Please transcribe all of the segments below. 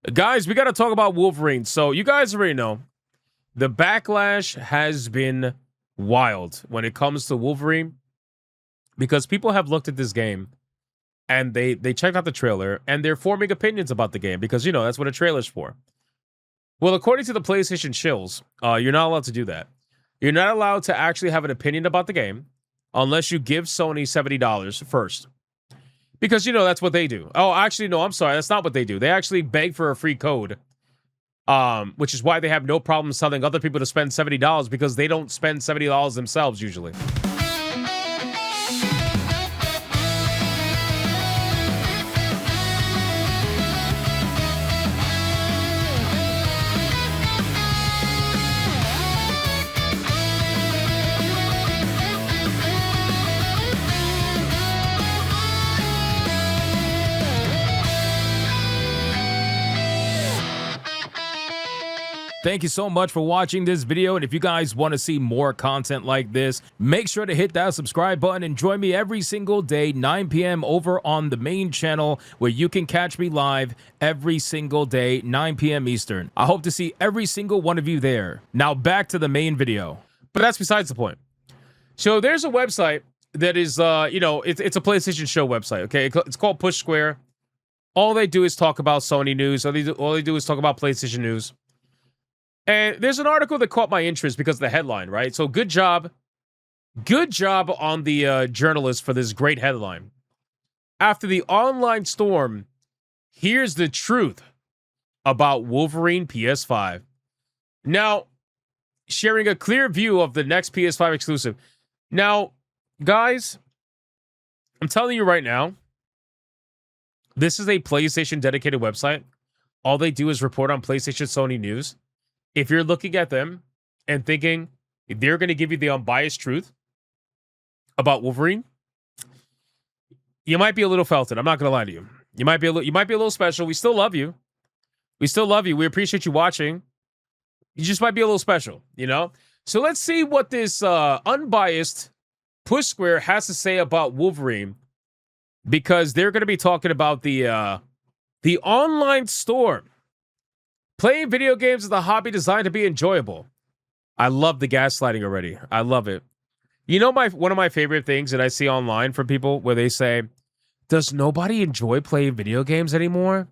Guys, we got to talk about Wolverine. So you guys already know the backlash has been wild when it comes to Wolverine because people have looked at this game and they checked out the trailer and they're forming opinions about the game because, you know, that's what a trailer's for. Well, according to the PlayStation Shills, you're not allowed to do that. You're not allowed to actually have an opinion about the game unless you give Sony $70 first. Because, you know, that's what they do. Oh, actually, no, I'm sorry. That's not what they do. They actually beg for a free code, which is why they have no problem telling other people to spend $70 because they don't spend $70 themselves usually. Thank you so much for watching this video, and if you guys want to see more content like this, make sure to hit that subscribe button and join me every single day, 9 p.m. over on the main channel, where you can catch me live every single day, 9 p.m. Eastern. I hope to see every single one of you there. Now back to the main video. But that's besides the point. So there's a website that is, it's a PlayStation Show website, okay? It's called Push Square. All they do is talk about Sony news. All they do is talk about PlayStation news. And there's an article that caught my interest because of the headline, right? So good job on the journalist for this great headline. After the online storm, here's the truth about Wolverine PS5. Now, sharing a clear view of the next PS5 exclusive. Now, guys, I'm telling you right now, this is a PlayStation dedicated website. All they do is report on PlayStation Sony news. If you're looking at them and thinking they're going to give you the unbiased truth about Wolverine, you might be a little felted. I'm not going to lie to you. You might be a little special. We still love you. We still love you. We appreciate you watching. You just might be a little special, you know? So let's see what this unbiased Push Square has to say about Wolverine, because they're going to be talking about the online storm. Playing video games is a hobby designed to be enjoyable. I love the gaslighting already. I love it. You know, one of my favorite things that I see online from people where they say, does nobody enjoy playing video games anymore?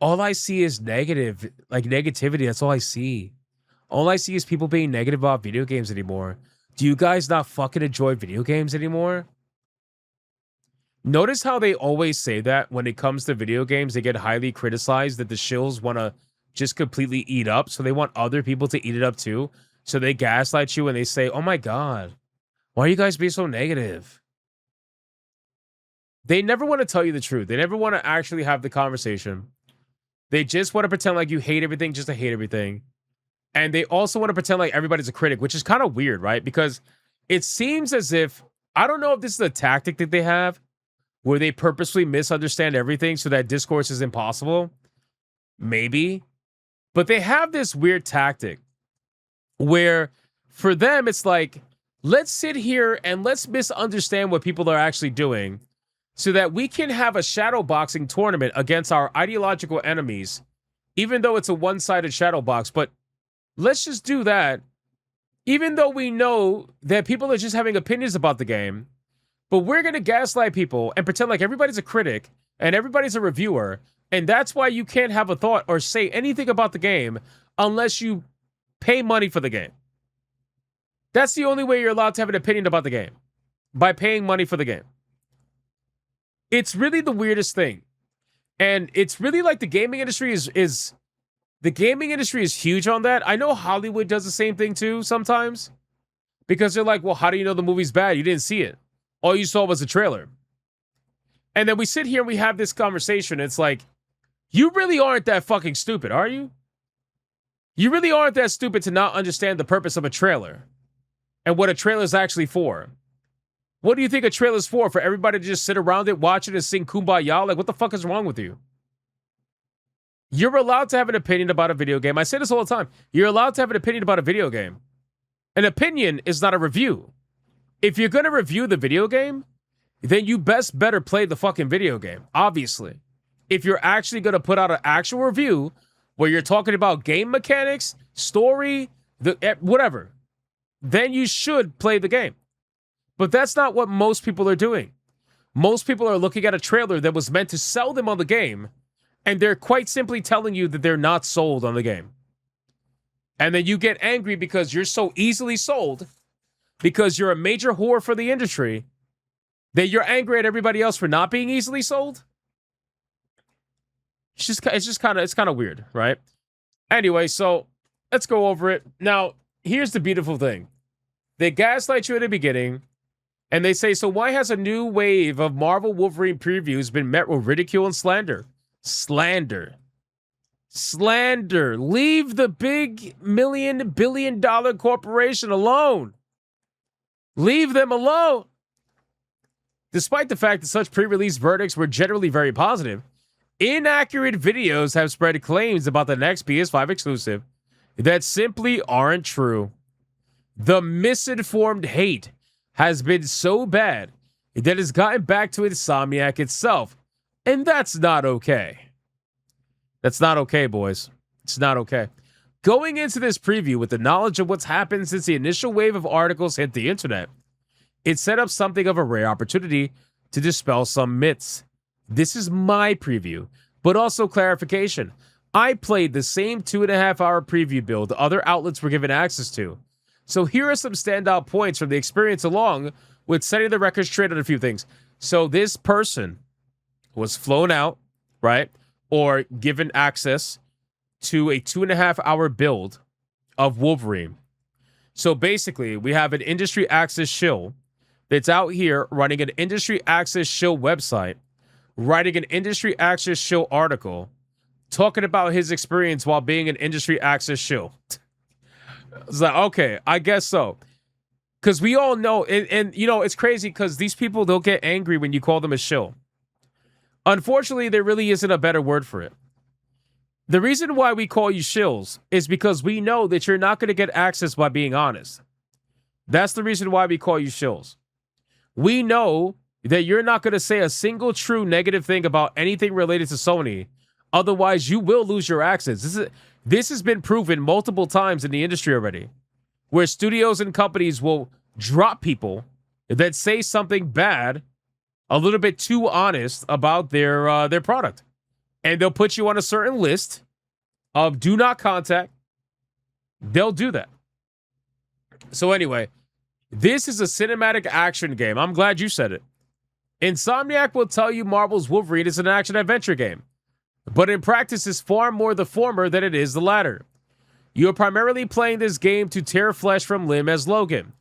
All I see is negativity. That's all I see. All I see is people being negative about video games anymore. Do you guys not fucking enjoy video games anymore? Notice how they always say that when it comes to video games, they get highly criticized, that the shills want to just completely eat up. So they want other people to eat it up too. So they gaslight you and they say, oh my God, why are you guys being so negative? They never want to tell you the truth. They never want to actually have the conversation. They just want to pretend like you hate everything just to hate everything. And they also want to pretend like everybody's a critic, which is kind of weird, right? Because it seems as if, I don't know if this is a tactic that they have where they purposely misunderstand everything so that discourse is impossible. Maybe. But they have this weird tactic where for them, it's like, let's sit here and let's misunderstand what people are actually doing so that we can have a shadow boxing tournament against our ideological enemies, even though it's a one-sided shadow box. But let's just do that, even though we know that people are just having opinions about the game. But we're going to gaslight people and pretend like everybody's a critic and everybody's a reviewer. And that's why you can't have a thought or say anything about the game unless you pay money for the game. That's the only way you're allowed to have an opinion about the game, by paying money for the game. It's really the weirdest thing. And it's really like the gaming industry is huge on that. I know Hollywood does the same thing too sometimes, because they're like, well, how do you know the movie's bad? You didn't see it. All you saw was a trailer. And then we sit here and we have this conversation. It's like, you really aren't that fucking stupid, are you? You really aren't that stupid to not understand the purpose of a trailer and what a trailer is actually for. What do you think a trailer is for? For everybody to just sit around it, watch it, and sing Kumbaya? Like, what the fuck is wrong with you? You're allowed to have an opinion about a video game. I say this all the time. You're allowed to have an opinion about a video game. An opinion is not a review. If you're going to review the video game, then you better play the fucking video game, obviously. if you're actually going to put out an actual review where you're talking about game mechanics, story, whatever, then you should play the game. But that's not what most people are doing. Most people are looking at a trailer that was meant to sell them on the game, and they're quite simply telling you that they're not sold on the game. And then you get angry because you're so easily sold, because you're a major whore for the industry, that you're angry at everybody else for not being easily sold. It's kind of weird, right? Anyway, so let's go over it. Now, here's the beautiful thing. They gaslight you at the beginning, and they say, so why has a new wave of Marvel Wolverine previews been met with ridicule and slander? Slander. Leave the big billion-dollar corporation alone. Leave them alone. Despite the fact that such pre-release verdicts were generally very positive, inaccurate videos have spread claims about the next PS5 exclusive that simply aren't true. The misinformed hate has been so bad that it's gotten back to Insomniac itself, and that's not okay. That's not okay, boys. It's not okay. Going into this preview with the knowledge of what's happened since the initial wave of articles hit the internet, it set up something of a rare opportunity to dispel some myths. This is my preview, but also clarification. I played the same 2.5-hour preview build other outlets were given access to. So here are some standout points from the experience, along with setting the record straight on a few things. So this person was flown out, right? Or given access to a 2.5-hour build of Wolverine. So basically, we have an industry access shill that's out here running an industry access shill website, writing an industry access shill article, talking about his experience while being an industry access shill. It's like, okay, I guess so. Because we all know, and you know, it's crazy because these people, they'll get angry when you call them a shill. Unfortunately, there really isn't a better word for it. The reason why we call you shills is because we know that you're not going to get access by being honest. That's the reason why we call you shills. We know that you're not going to say a single true negative thing about anything related to Sony. Otherwise, you will lose your access. This has been proven multiple times in the industry already, where studios and companies will drop people that say something bad, a little bit too honest about their product. And they'll put you on a certain list of do not contact. They'll do that. So anyway, this is a cinematic action game. I'm glad you said it. Insomniac will tell you Marvel's Wolverine is an action-adventure game, but in practice is far more the former than it is the latter. You are primarily playing this game to tear flesh from limb as Logan.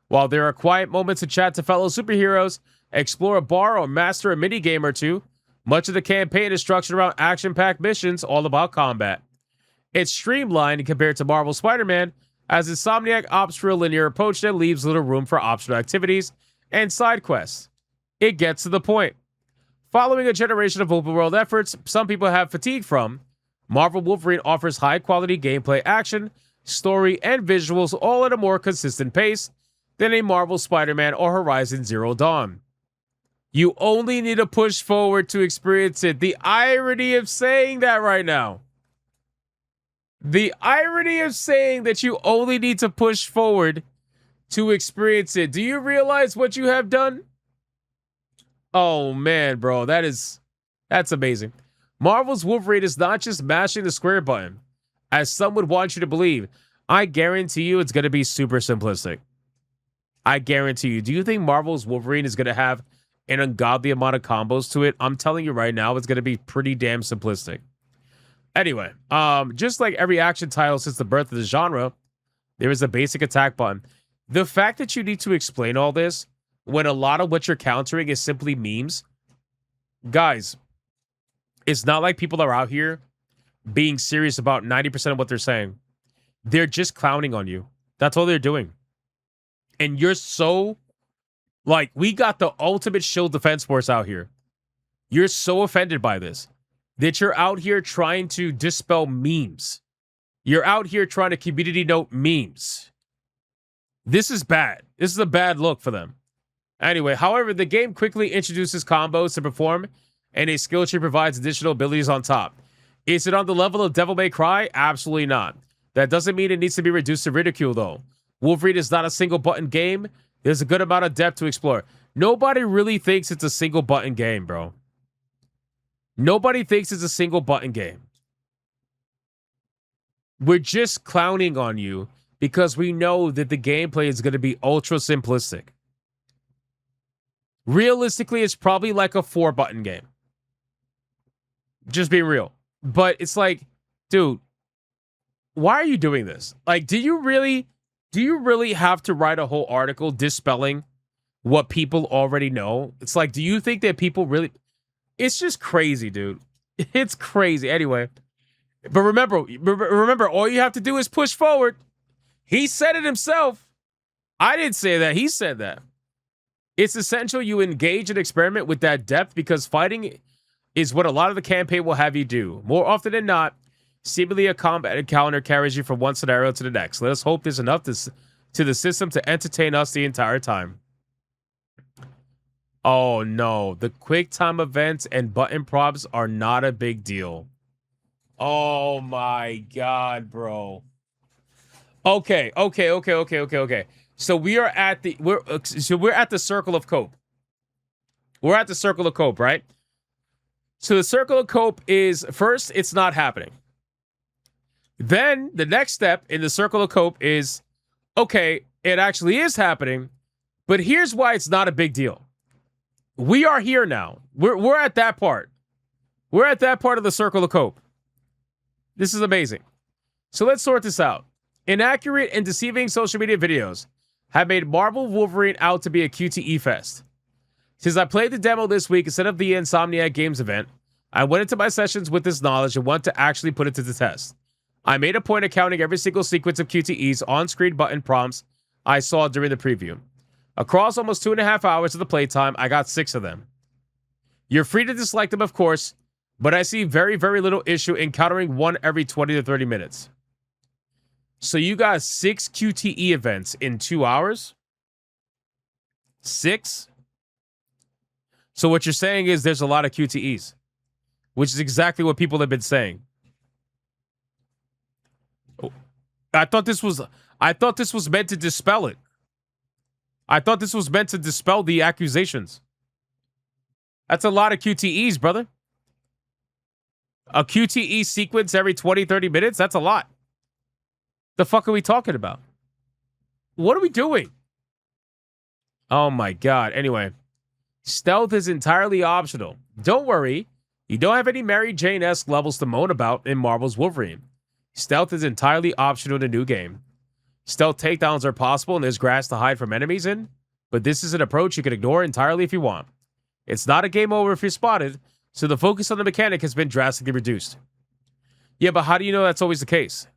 While there are quiet moments to chat to fellow superheroes, explore a bar, or master a minigame or two, much of the campaign is structured around action-packed missions all about combat. It's streamlined compared to Marvel Spider-Man, as Insomniac opts for a linear approach that leaves little room for optional activities and side quests. It gets to the point. Following a generation of open-world efforts some people have fatigued from, Marvel Wolverine offers high-quality gameplay, action, story, and visuals all at a more consistent pace than a Marvel Spider-Man or Horizon Zero Dawn. You only need to push forward to experience it. The irony of saying that right now. The irony of saying that you only need to push forward to experience it. Do you realize what you have done? Oh man, bro, that's amazing. Marvel's Wolverine is not just mashing the square button, as some would want you to believe. I guarantee you it's going to be super simplistic. I guarantee you. Do you think Marvel's Wolverine is going to have an ungodly amount of combos to it? I'm telling you right now, it's going to be pretty damn simplistic. Anyway, just like every action title since the birth of the genre, there is a basic attack button. The fact that you need to explain all this when a lot of what you're countering is simply memes, guys, it's not like people are out here being serious about 90% of what they're saying. They're just clowning on you. That's all they're doing. And you're so, like, we got the ultimate shield defense force out here. You're so offended by this that you're out here trying to dispel memes. You're out here trying to community note memes. This is bad. This is a bad look for them. Anyway, however, the game quickly introduces combos to perform and a skill tree provides additional abilities on top. Is it on the level of Devil May Cry? Absolutely not. That doesn't mean it needs to be reduced to ridicule, though. Wolverine is not a single button game. There's a good amount of depth to explore. Nobody really thinks it's a single button game, bro. Nobody thinks it's a single button game. We're just clowning on you because we know that the gameplay is going to be ultra simplistic. Realistically, it's probably like a 4-button game. Just being real. But it's like, dude, why are you doing this? Like, do you really have to write a whole article dispelling what people already know? It's like, do you think that people really... It's just crazy, dude. It's crazy. Anyway, but remember, all you have to do is push forward. He said it himself. I didn't say that. He said that. It's essential you engage and experiment with that depth because fighting is what a lot of the campaign will have you do. More often than not, seemingly a combat encounter carries you from one scenario to the next. Let us hope there's enough to the system to entertain us the entire time. Oh no, the quick time events and button prompts are not a big deal. Oh my god, bro. Okay. So we're at the circle of cope. We're at the circle of cope, right? So the circle of cope is first, it's not happening. Then the next step in the circle of cope is, okay, it actually is happening, but here's why it's not a big deal. We are here now. We're at that part. We're at that part of the circle of cope. This is amazing. So let's sort this out. Inaccurate and deceiving social media videos have made Marvel Wolverine out to be a QTE fest. Since I played the demo this week instead of the Insomniac Games event, I went into my sessions with this knowledge and want to actually put it to the test. I made a point of counting every single sequence of QTE's on-screen button prompts I saw during the preview. Across almost 2.5 hours of the playtime, I got 6 of them. You're free to dislike them, of course, but I see very, very little issue encountering one every 20 to 30 minutes. So you got 6 QTE events in 2 hours? 6? So what you're saying is there's a lot of QTEs, which is exactly what people have been saying. I thought this was meant to dispel it. I thought this was meant to dispel the accusations. That's a lot of QTEs, brother. A QTE sequence every 20, 30 minutes? That's a lot. The fuck are we talking about? What are we doing? Oh my god. Anyway, stealth is entirely optional. Don't worry. You don't have any Mary Jane-esque levels to moan about in Marvel's Wolverine. Stealth is entirely optional in the new game. Stealth takedowns are possible and there's grass to hide from enemies in, but this is an approach you can ignore entirely if you want. It's not a game over if you're spotted, so the focus on the mechanic has been drastically reduced. Yeah, but how do you know that's always the case?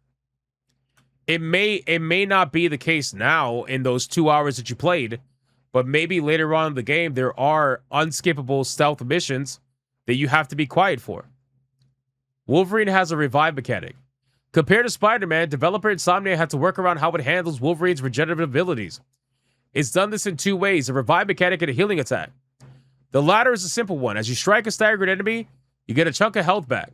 It may not be the case now in those 2 hours that you played, but maybe later on in the game there are unskippable stealth missions that you have to be quiet for. Wolverine has a revive mechanic. Compared to Spider-Man, developer Insomniac had to work around how it handles Wolverine's regenerative abilities. It's done this in 2 ways, a revive mechanic and a healing attack. The latter is a simple one. As you strike a staggered enemy, you get a chunk of health back.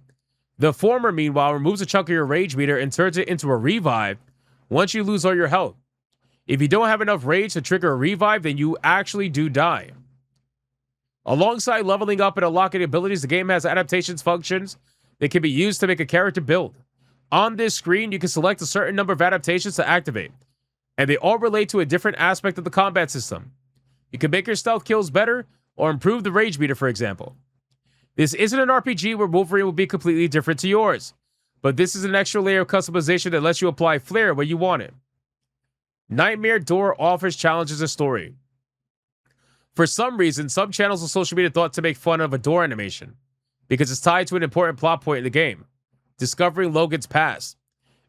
The former, meanwhile, removes a chunk of your rage meter and turns it into a revive once you lose all your health. If you don't have enough rage to trigger a revive, then you actually do die. Alongside leveling up and unlocking abilities, the game has adaptations functions that can be used to make a character build. On this screen, you can select a certain number of adaptations to activate, and they all relate to a different aspect of the combat system. You can make your stealth kills better, or improve the rage meter, for example. This isn't an RPG where Wolverine will be completely different to yours, but this is an extra layer of customization that lets you apply flair where you want it. Nightmare Door offers challenges and story. For some reason, some channels on social media thought to make fun of a door animation, because it's tied to an important plot point in the game. Discovering Logan's past.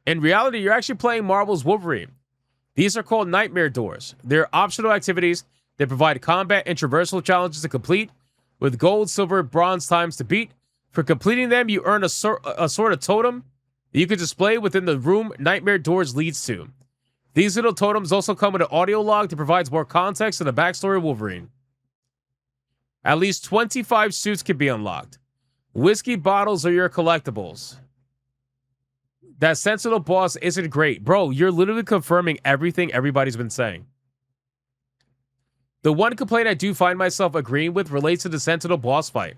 In reality, you're actually playing Marvel's Wolverine. These are called Nightmare Doors. They're optional activities that provide combat and traversal challenges to complete, with gold, silver, bronze times to beat. For completing them, you earn a sort of totem that you can display within the room Nightmare Doors leads to. These little totems also come with an audio log that provides more context to the backstory of Wolverine. At least 25 suits can be unlocked. Whiskey bottles are your collectibles. That Sentinel boss isn't great. Bro, you're literally confirming everything everybody's been saying. The one complaint I do find myself agreeing with relates to the Sentinel boss fight.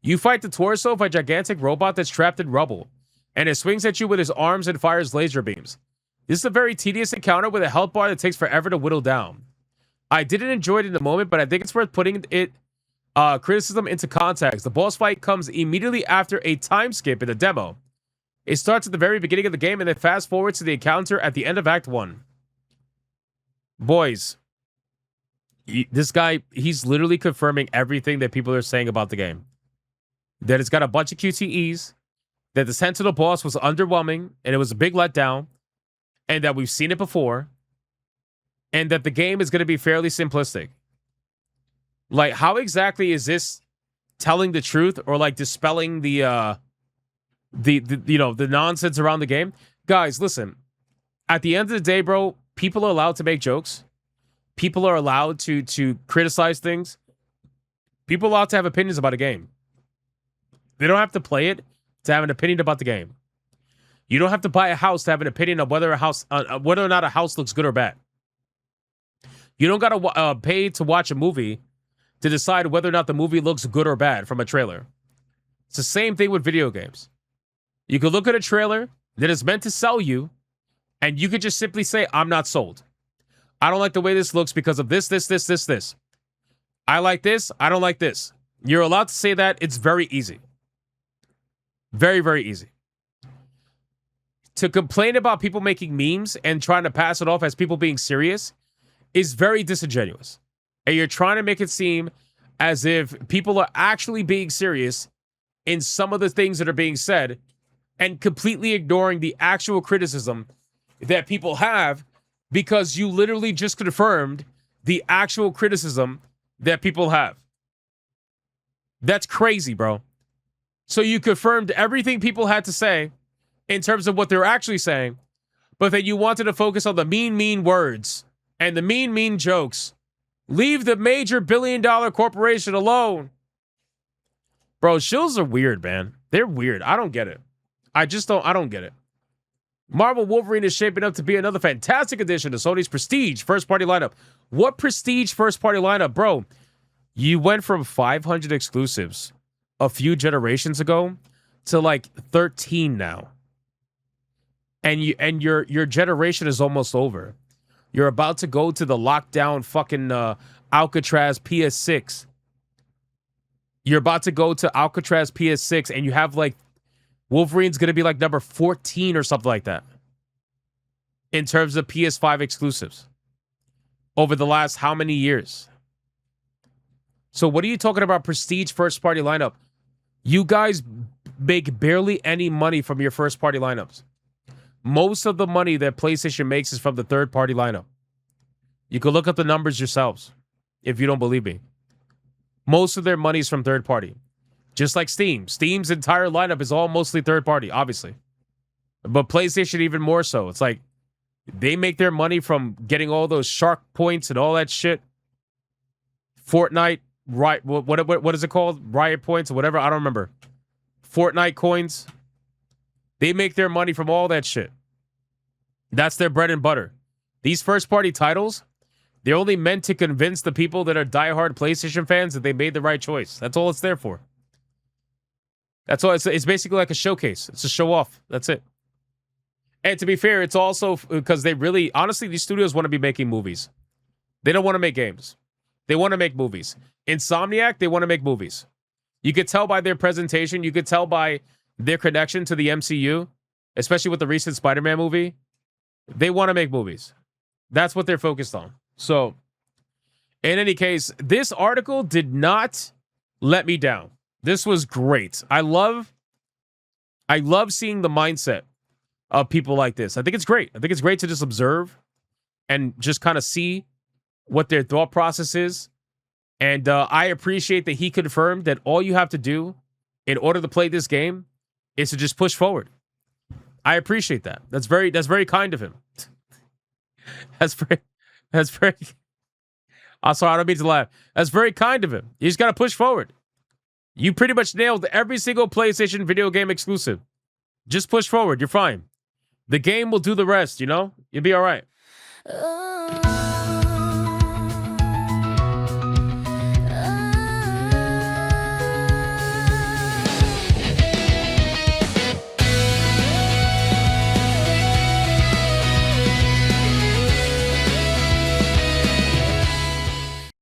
You fight the torso of a gigantic robot that's trapped in rubble, and it swings at you with his arms and fires laser beams. This is a very tedious encounter with a health bar that takes forever to whittle down. I didn't enjoy it in the moment, but I think it's worth putting it criticism into context. The boss fight comes immediately after a time skip in the demo. It starts at the very beginning of the game and then fast forwards to the encounter at the end of Act 1. Boys, this guy, he's literally confirming everything that people are saying about the game. That it's got a bunch of QTEs, that the Sentinel boss was underwhelming and it was a big letdown, and that we've seen it before, and that the game is going to be fairly simplistic. Like, how exactly is this telling the truth or like dispelling the nonsense around the game? Guys, listen. At the end of the day, bro, people are allowed to make jokes. People are allowed to criticize things. People are allowed to have opinions about a game. They don't have to play it to have an opinion about the game. You don't have to buy a house to have an opinion of whether or not a house looks good or bad. You don't got to pay to watch a movie to decide whether or not the movie looks good or bad from a trailer. It's the same thing with video games. You could look at a trailer that is meant to sell you, and you could just simply say, I'm not sold. I don't like the way this looks because of this. I like this. I don't like this. You're allowed to say that. It's very easy. Very, very easy. To complain about people making memes and trying to pass it off as people being serious is very disingenuous. And you're trying to make it seem as if people are actually being serious in some of the things that are being said and completely ignoring the actual criticism that people have because you literally just confirmed the actual criticism that people have. That's crazy, bro. So you confirmed everything people had to say in terms of what they're actually saying, but then you wanted to focus on the mean words and the mean jokes. Leave the major billion-dollar corporation alone. Bro, Shills are weird, man. They're weird. I don't get it. I don't get it. Marvel Wolverine is shaping up to be another fantastic addition to Sony's prestige first-party lineup. What prestige first-party lineup, bro? You went from 500 exclusives a few generations ago to like 13 now. And your generation is almost over. You're about to go to the lockdown fucking Alcatraz PS6. You're about to go to Alcatraz PS6 and you have like Wolverine's going to be like number 14 or something like that in terms of PS5 exclusives over the last how many years? So what are you talking about prestige first party lineup? You guys make barely any money from your first party lineups. Most of the money that PlayStation makes is from the third party lineup. You can look up the numbers yourselves if you don't believe me. Most of their money is from third party. Just like Steam. Steam's entire lineup is all mostly third party, obviously. But PlayStation even more so. It's like they make their money from getting all those shark points and all that shit. Fortnite, right? What is it called? Riot points or whatever. I don't remember. Fortnite coins. They make their money from all that shit. That's their bread and butter. These first-party titles, they're only meant to convince the people that are diehard PlayStation fans that they made the right choice. That's all it's there for. That's all. It's basically like a showcase. It's a show-off. That's it. And to be fair, it's also because they really, honestly, these studios want to be making movies. They don't want to make games. They want to make movies. Insomniac, they want to make movies. You could tell by their presentation. You could tell by their connection to the MCU, especially with the recent Spider-Man movie. They want to make movies. That's what they're focused on. So, in any case, this article did not let me down. This was great. I love seeing the mindset of people like this. I think it's great. I think it's great to just observe and just kind of see what their thought process is. And I appreciate that he confirmed that all you have to do in order to play this game is to just push forward. I appreciate that. That's very kind of him. That's very. I'm sorry, I don't mean to laugh. That's very kind of him. You just gotta push forward. You pretty much nailed every single PlayStation video game exclusive. Just push forward. You're fine. The game will do the rest, you know? You'll be all right.